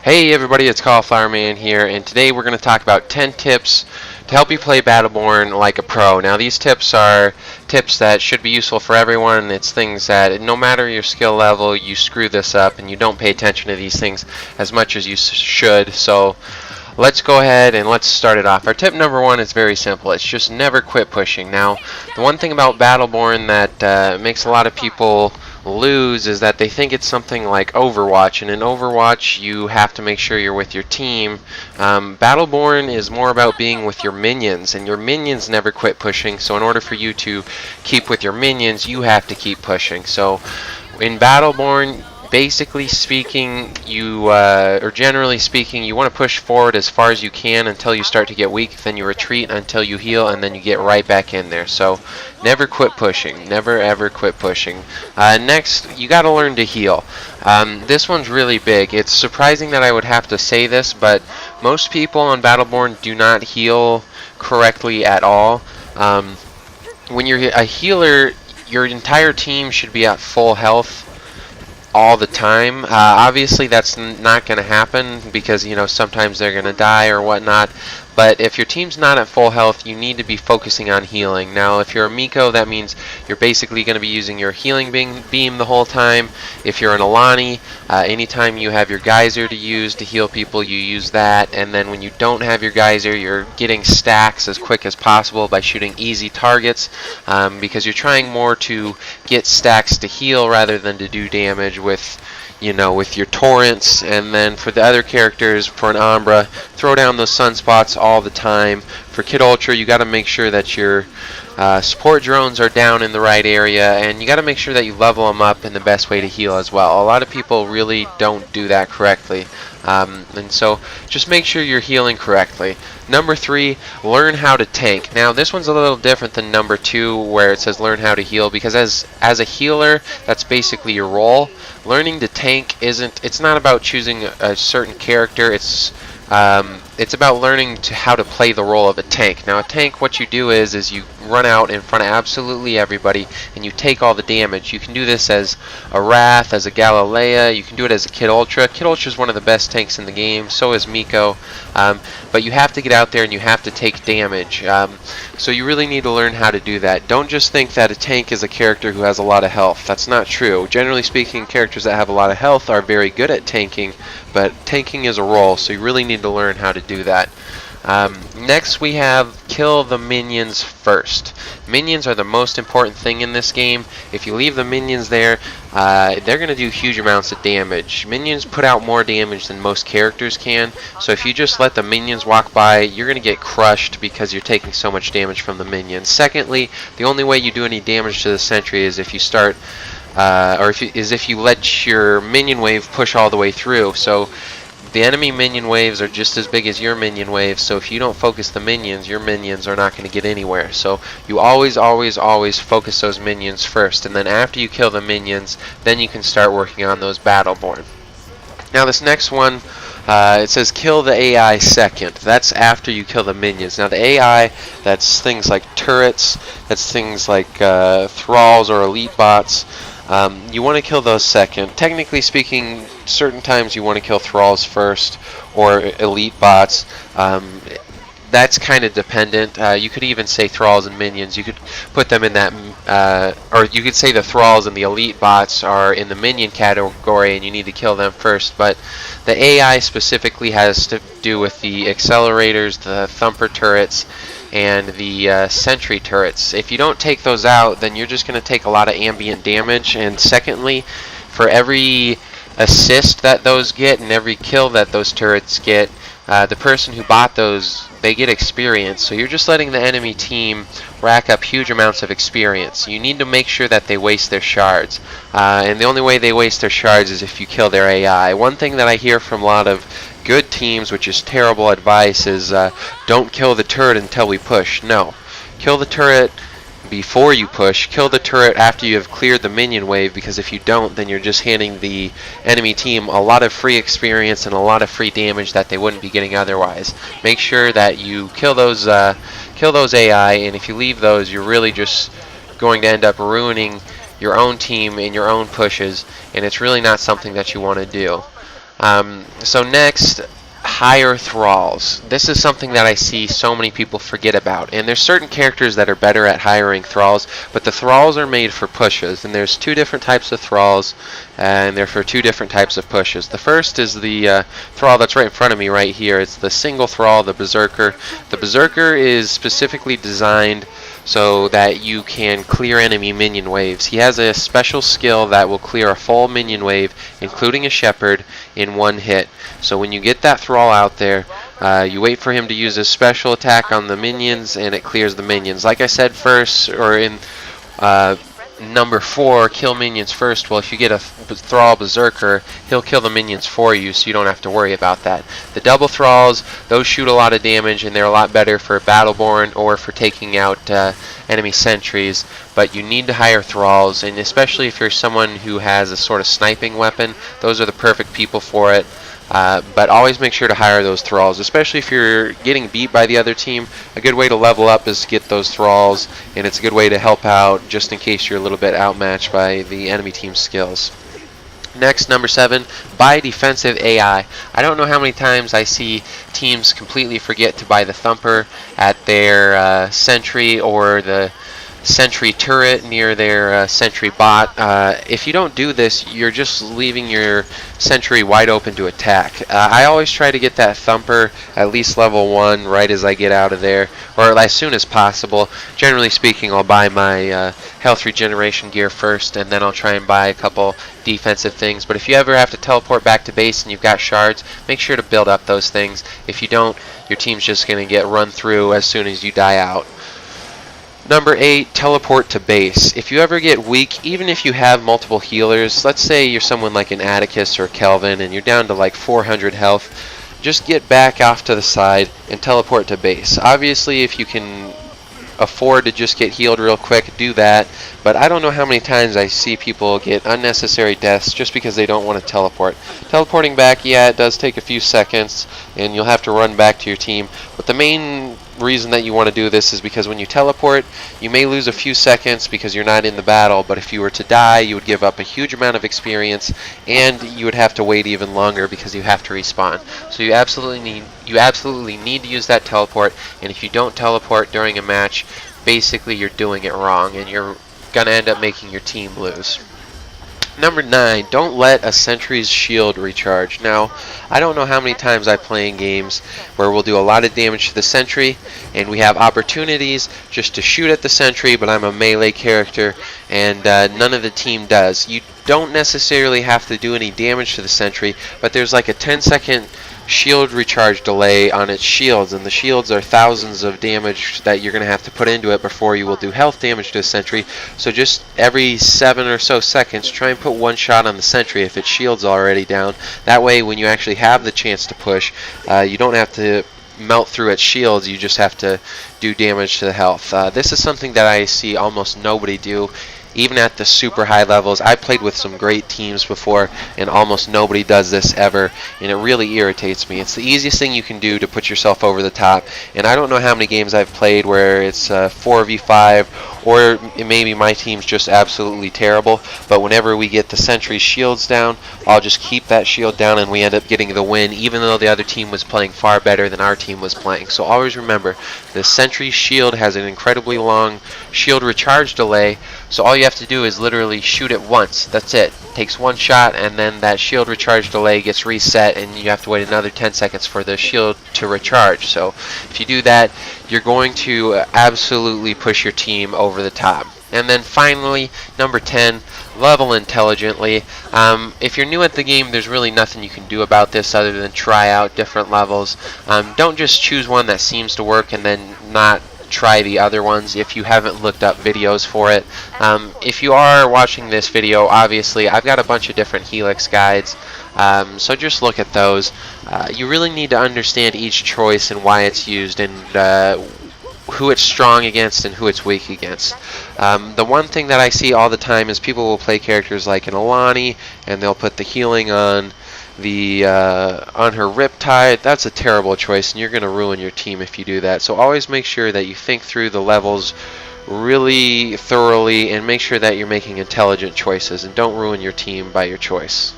Hey everybody, it's Cauliflower Man here, and today we're going to talk about 10 tips to help you play Battleborn like a pro. Now these tips are tips that should be useful for everyone. It's things that no matter your skill level, you screw this up and you don't pay attention to these things as much as you should. So let's go ahead and let's start it off. Our tip number one is very simple. It's just never quit pushing. Now the one thing about Battleborn that makes a lot of people lose is that they think it's something like Overwatch, and in Overwatch you have to make sure you're with your team. Battleborn is more about being with your minions, and your minions never quit pushing, so in order for you to keep with your minions you have to keep pushing. So in Battleborn, basically speaking, or generally speaking, you want to push forward as far as you can until you start to get weak, then you retreat until you heal, and then you get right back in there. So never quit pushing. Never ever quit pushing. Next, you got to learn to heal. This one's really big. It's surprising that I would have to say this, but most people on Battleborn do not heal correctly at all. When you're a healer, your entire team should be at full health all the time. Obviously that's not going to happen because sometimes they're going to die or whatnot, but if your team's not at full health, you need to be focusing on healing. Now if you're a Miko, that means you're basically going to be using your healing beam the whole time. If you're an Alani, anytime you have your geyser to use to heal people, you use that, and then when you don't have your geyser, you're getting stacks as quick as possible by shooting easy targets, because you're trying more to get stacks to heal rather than to do damage with your torrents. And then for the other characters, for an Umbra, throw down those sunspots all the time. For Kid Ultra, you got to make sure that your support drones are down in the right area, and you got to make sure that you level them up in the best way to heal as well. A lot of people really don't do that correctly, and so just make sure you're healing correctly. Number 3, learn how to tank. Now this one's a little different than number 2, where it says learn how to heal, because as a healer, that's basically your role. Learning to tank it's not about choosing a certain character. It's about learning how to play the role of a tank. Now a tank, what you do is you run out in front of absolutely everybody and you take all the damage. You can do this as a Wrath, as a Galilea, you can do it as a Kid Ultra. Kid Ultra is one of the best tanks in the game, so is Miko, but you have to get out there and you have to take damage. So you really need to learn how to do that. Don't just think that a tank is a character who has a lot of health. That's not true. Generally speaking, characters that have a lot of health are very good at tanking, but tanking is a role, so you really need to learn how to do that. Next we have kill the minions first. Minions are the most important thing in this game. If you leave the minions there, they're going to do huge amounts of damage. Minions put out more damage than most characters can, so if you just let the minions walk by, you're going to get crushed because you're taking so much damage from the minions. Secondly, the only way you do any damage to the Sentry is if you start if you let your minion wave push all the way through. So the enemy minion waves are just as big as your minion waves, so if you don't focus the minions, your minions are not going to get anywhere. So you always focus those minions first, and then after you kill the minions, then you can start working on those Battleborn. Now this next one, it says kill the AI second. That's after you kill the minions. Now the AI, that's things like turrets, that's things like Thralls or elite bots. You want to kill those second. Technically speaking, certain times you want to kill Thralls first or elite bots. That's kind of dependent. You could even say Thralls and minions. You could put them in that, or you could say the Thralls and the elite bots are in the minion category and you need to kill them first. But the AI specifically has to do with the accelerators, the thumper turrets, and the Sentry turrets. If you don't take those out, then you're just going to take a lot of ambient damage. And secondly, for every assist that those get and every kill that those turrets get, the person who bought those, they get experience. So you're just letting the enemy team rack up huge amounts of experience. You need to make sure that they waste their shards, and the only way they waste their shards is if you kill their AI. One thing that I hear from a lot of good teams, which is terrible advice, is don't kill the turret until we push. No, kill the turret before you push. Kill the turret after you have cleared the minion wave, because if you don't, then you're just handing the enemy team a lot of free experience and a lot of free damage that they wouldn't be getting otherwise. Make sure that you kill those AI, and if you leave those, you're really just going to end up ruining your own team and your own pushes, and it's really not something that you want to do. So next, hire Thralls. This is something that I see so many people forget about. And there's certain characters that are better at hiring Thralls, but the Thralls are made for pushes. And there's two different types of Thralls, and they're for two different types of pushes. The first is the Thrall that's right in front of me right here. It's the single Thrall, the Berserker. The Berserker is specifically designed so that you can clear enemy minion waves. He has a special skill that will clear a full minion wave, including a shepherd, in one hit. So when you get that Thrall out there, you wait for him to use his special attack on the minions, and it clears the minions. Like I said first, or in number 4, kill minions first. Well, if you get a Thrall Berserker, he'll kill the minions for you, so you don't have to worry about that. The double Thralls, those shoot a lot of damage, and they're a lot better for Battleborn or for taking out enemy sentries. But you need to hire Thralls, and especially if you're someone who has a sort of sniping weapon, those are the perfect people for it. But always make sure to hire those Thralls, especially if you're getting beat by the other team. A good way to level up is to get those Thralls, and it's a good way to help out just in case you're a little bit outmatched by the enemy team's skills. Next, number 7, buy defensive AI. I don't know how many times I see teams completely forget to buy the Thumper at their Sentry or the Sentry turret near their Sentry bot. If you don't do this, you're just leaving your Sentry wide open to attack. I always try to get that Thumper at least level 1 right as I get out of there, or as soon as possible. Generally speaking, I'll buy my health regeneration gear first, and then I'll try and buy a couple defensive things. But if you ever have to teleport back to base and you've got shards, make sure to build up those things. If you don't, your team's just going to get run through as soon as you die out. Number 8, teleport to base. If you ever get weak, even if you have multiple healers, let's say you're someone like an Atticus or Kelvin and you're down to like 400 health, just get back off to the side and teleport to base. Obviously, if you can afford to just get healed real quick, do that. But I don't know how many times I see people get unnecessary deaths just because they don't want to teleport. Teleporting back, yeah, it does take a few seconds, and you'll have to run back to your team. But the main reason that you want to do this is because when you teleport, you may lose a few seconds because you're not in the battle, but if you were to die, you would give up a huge amount of experience, and you would have to wait even longer because you have to respawn. So you absolutely need to use that teleport, and if you don't teleport during a match, basically you're doing it wrong, and you're gonna end up making your team lose. Number 9, don't let a Sentry's shield recharge. Now, I don't know how many times I play in games where we'll do a lot of damage to the Sentry, and we have opportunities just to shoot at the Sentry, but I'm a melee character, and none of the team does. You don't necessarily have to do any damage to the Sentry, but there's like a 10-second shield recharge delay on its shields, and the shields are thousands of damage that you're going to have to put into it before you will do health damage to a Sentry. So just every 7 or so seconds, try and put one shot on the Sentry if its shield's already down. That way, when you actually have the chance to push, you don't have to melt through its shields, you just have to do damage to the health. This is something that I see almost nobody do. Even at the super high levels, I played with some great teams before, and almost nobody does this ever, and it really irritates me. It's the easiest thing you can do to put yourself over the top, and I don't know how many games I've played where it's 4v5, or maybe my team's just absolutely terrible, but whenever we get the Sentry's shields down, I'll just keep that shield down, and we end up getting the win, even though the other team was playing far better than our team was playing. So always remember, the Sentry's shield has an incredibly long shield recharge delay, so all you have to do is literally shoot it once. That's it. Takes one shot, and then that shield recharge delay gets reset, and you have to wait another 10 seconds for the shield to recharge. So if you do that, you're going to absolutely push your team over the top. And then finally, number 10, level intelligently. If you're new at the game, there's really nothing you can do about this other than try out different levels. Don't just choose one that seems to work and then not try the other ones if you haven't looked up videos for it. If you are watching this video, obviously I've got a bunch of different Helix guides, so just look at those. You really need to understand each choice and why it's used, and who it's strong against and who it's weak against. The one thing that I see all the time is people will play characters like an Alani, and they'll put the healing on her Riptide. That's a terrible choice, and you're going to ruin your team if you do that. So always make sure that you think through the levels really thoroughly, and make sure that you're making intelligent choices, and don't ruin your team by your choice.